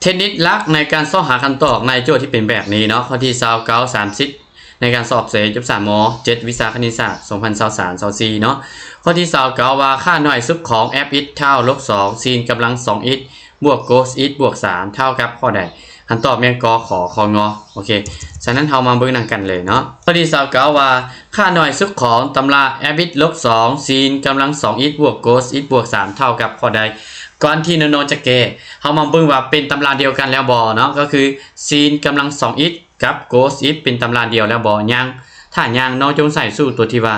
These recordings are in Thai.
เทคนิคลักในการสอบหาคำตอบในโจทย์ที่เป็นแบบนี้เนาะข้อที่29 30ในการสอบเสร็จจบ3ม7วิชาคณิตศาสตร์2023 24เนาะข้อที่29ว่าค่าหน่วยซุปของ f x เท่าลบ2ซีนกำลัง 2x บวก cos x บวก3เท่ากับข้อใดคำตอบแม่งกอขอคองอโอเคฉะนั้นเรามาเบิ่งนำกันเลยเนาะข้อที่29ว่าค่าหน่วยซุปของตำรา f x ลบ2ซีนกำลัง 2x บวก cos x บวก3เท่ากับข้อใดก่อนที่โนจะแก้เรามาเบิ่งว่าเป็นตำราเดียวกันแล้วบ่เนาะก็คือซีนกำลัง 2x กับ cos x เป็นตำราเดียวแล้วบ่ยังถ้ายังน้องจงใส่สู้ตัวที่ว่า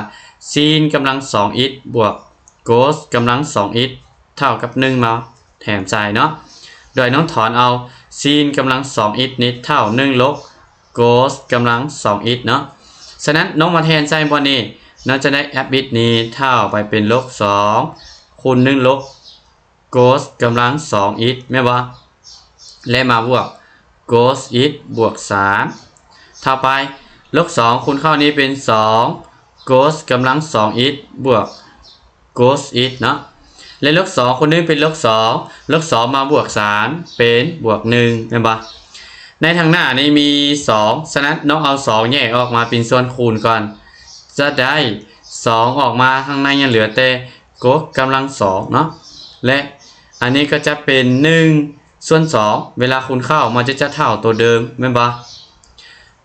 ซีนกำลัง 2x บวก cos กำลัง 2x เท่ากับ1มาแถมใส่เนาะโดยน้องถอนเอาซีนกำลัง 2x นี้เท่า1ลบ cos กำลัง 2x เนาะฉะนั้นน้องมาแทนใส่บนนี้น้องจะได้ f x นี้เท่าไปเป็นลบ2คูณ1ลบcos กำลัง 2x แม่บ่และมาบวก cos x บวก3เท่าไปลบ2คูณเข้านี้เป็น2 cos กำลัง 2x บวก cos x เนาะและลบ2คูณนี้เป็นลบ2ลบ2มาบวก3เป็นบวก1แม่บ่ในทางหน้านี้มี2ฉะนั้นน้องเอา2แยกออกมาเป็นส่วนคูณก่อนจะได้2ออกมาข้างในยังเหลือแต่ cos กำลัง2เนาะและอันนี้ก็จะเป็น1ส่วน2เวลาคูณเข้ามันจะเท่าตัวเดิมแม่นบ่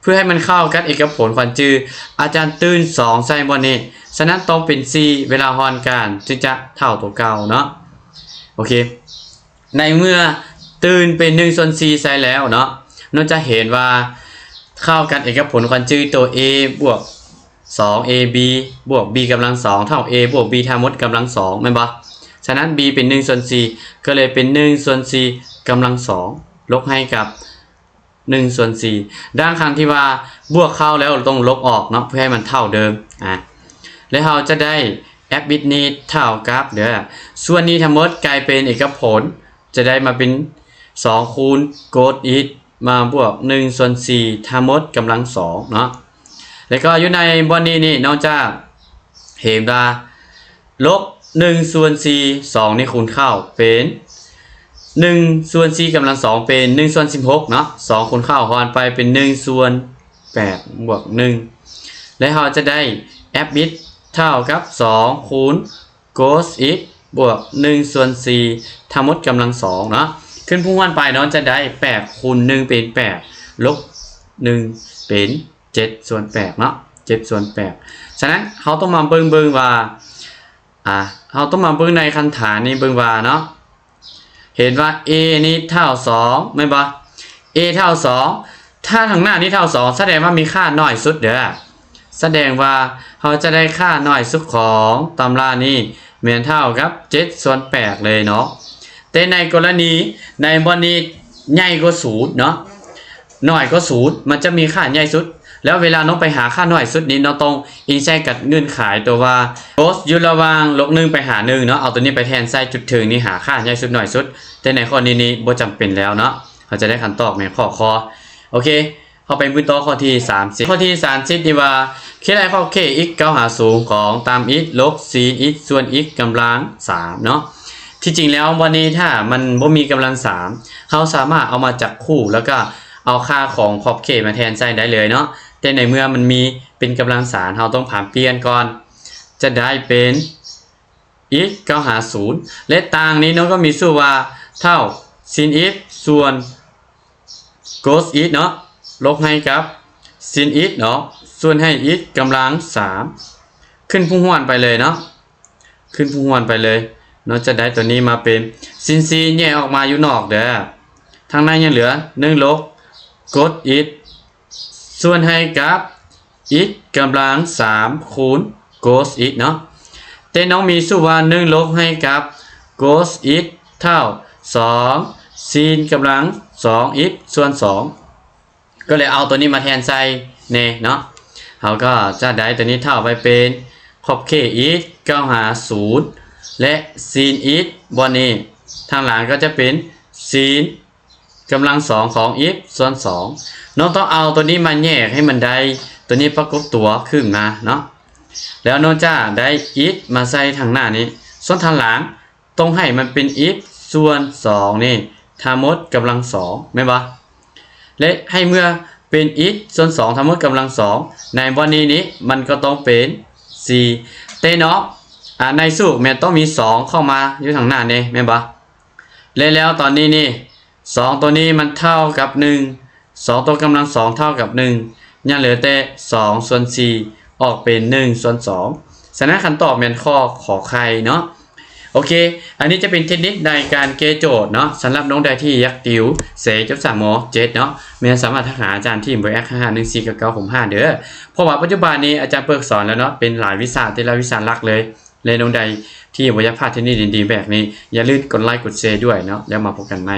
เพื่อให้มันเข้ากันเอกผลขวัญจืออาจารย์ตื่น2ใส่บ่นี้ฉะนั้นต้องเป็น4เวลาฮอนกันจึงจะเท่าตัวเก่าเนาะโอเคในเมื่อตื่นเป็น1ส่วน4ใส่แล้วเนาะเราจะเห็นว่าเข้ากันเอกผลขวัญจือตัว a บวก 2ab บวก b กำลัง2เท่า a บวก b ทั้งหมดกำลัง2แม่นบ่ฉะนั้น b เป็น1ส่วน4ก็เลยเป็น1ส่วน4กำลัง2ลบให้กับ1ส่วน4ด้านข้างที่ว่าบวกเข้าแล้วต้องลบออกเนาะเพื่อให้มันเท่าเดิมแล้วเราจะได้ f x นี้เท่ากับเด้อส่วนนี้ทั้งหมดกลายเป็นเอกผลจะได้มาเป็น2คูณ cos x มาบวก1ส่วน4ทั้งหมดกำลัง2เนาะแล้วก็อยู่ในบนนี้นี่น้องจะเห็นว่าลบ1ส่วน4 2นี่คูณเข้าเป็น1ส่วน4กำลัง2เป็น1ส่วน16เนาะ2คูณเข้าหารไปเป็น1ส่วน8บวก1และเราจะได้ f x เท่ากับ2คูณ cos x บวก1ส่วน4ทั้งหมดกำลัง2เนาะขึ้นพุ่งวันไปเนาะจะได้8คูณ1เป็น8ลบ1เป็น7ส่วน8เนาะ7ส่วน8ฉะนั้นเราต้องมาเบิ่งว่าเราต้องมาเบิ่งในคันฐานนี้เบิ่งว่าเนาะเห็นว่า a นี้เท่า2ไม่บ่ a เท่า2ถ้าทางหน้านี้เท่า2แสดงว่ามีค่าน้อยสุดเด้อแสดงว่าเราจะได้ค่าน้อยสุดของตำรานี้เหมือนเท่ากับ7ส่วน8เลยเนาะแต่ในกรณีในบนนี้ใหญ่กว่า0เนาะน้อยกว่า0มันจะมีค่าใหญ่สุดแล้วเวลาน้องไปหาค่าน้อยสุดนี้น้องต้องอิงใช้กับเงื่อนไขตัวว่า cos อยู่ระหว่างลบ1ไปหา1เนาะเอาตัวนี้ไปแทนใส่จุดถึงนี่หาค่าใหญ่สุดน้อยสุดแต่ในข้อนี้บ่จำเป็นแล้วเนาะเราจะได้คำตอบในข้อโอเคเข้าไปพื้นต่อข้อที่30ข้อที่30นี่ว่าเคได้ข้อ k x เก้าหาสูงของตาม x ลบ sin x ส่วน x กำลัง3เนาะที่จริงแล้ววันนี้ถ้ามันบ่มีกำลัง3เขาสามารถเอามาจับคู่แล้วก็เอาค่าของขอบเขตมาแทนใส่ได้เลยเนาะแต่ในเมื่อมันมีเป็นกำลัง3เราต้องผ่านเปลี่ยนก่อนจะได้เป็น x เก้าหา0และต่างนี้น้องก็มีสูตรว่าเท่า sin x ส่วน cos x เนาะลบให้กับ sin x เนาะส่วนให้ x กำลัง3ขึ้นพุ่งห้วนไปเลยเนาะขึ้นพุ่งห้วนไปเลยเนาะจะได้ตัวนี้มาเป็น sin c แยกออกมาอยู่นอกเด้อทางในยังเหลือ1ลบ cos x ส่วนให้กับ x กำลัง3คูณ cos x เนาะแต่น้องมีสูตรว่า1ลบให้กับ cos x เท่า2 sin กำลัง 2x ส่วน2ก็เลยเอาตัวนี้มาแทนใส่เนาะเราก็จะได้ตัวนี้เท่าไปเป็นขอบเขต x เก้าหา0และ sin x บนนี้ทางหลังก็จะเป็น sin กำลัง2ของ x ส่วน2น้องต้องเอาตัวนี้มาแยกให้มันได้ตัวนี้ประกบตัวขึ้นมาเนาะแล้วน้องจะได้ x มาใส่ทางหน้านี้ส่วนทางหลังต้องให้มันเป็น x ส่วน2นี่ ทั้งหมดกำลัง2แม่นบ่และให้เมื่อเป็น x ส่วน2ทั้งหมดกำลัง2ในวันนี้มันก็ต้องเป็น4แต่เนาะในสูตรแม่นต้องมี2เข้ามาอยู่ทางหน้านี่แม่นบ่แล้วตอนนี้นี่2ตัวนี้มันเท่ากับ1 2ตัวกำลัง2เท่ากับ1ยังเหลือแต่2ส่วน4ออกเป็น1ส่วน2ฉะนั้นคำตอบแม่นข้อขอไข่เนาะโอเคอันนี้จะเป็นเทคนิคในการแก้โจทย์เนาะสำหรับน้องใดที่อยากติวเสจับ3ม7เนาะแม่นสามารถทักหาอาจารย์ที่เบอร์55149965เด้อเพราะว่าปัจจุบันนี้อาจารย์เปิดสอนแล้วเนาะเป็นหลายวิชาแต่ละวิชาหลักเลยน้องใดที่บ่อยากพลาดเทคนิคดีๆแบบนี้อย่าลืมกดไลค์กดแชร์ด้วยเนาะแล้วมาพบกันใหม่